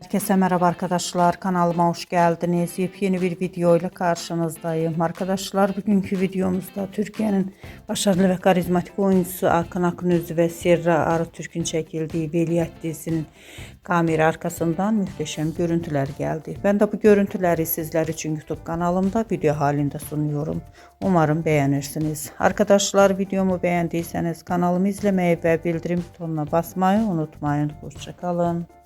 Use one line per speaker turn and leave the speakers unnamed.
Herkese merhaba arkadaşlar, kanalıma hoş geldiniz. Yepyeni bir video ile karşınızdayım. Arkadaşlar bugünkü videomuzda Türkiye'nin başarılı ve karizmatik oyuncusu Akın Akınözü ve Serra Arıtürk'ün çekildiği Veliaht dizisinin kamera arkasından muhteşem görüntüler geldi. Ben de bu görüntüleri sizler için YouTube kanalımda video halinde sunuyorum. Umarım beğenirsiniz. Arkadaşlar videomu beğendiyseniz kanalımı izlemeyi ve bildirim butonuna basmayı unutmayın. Hoşça kalın.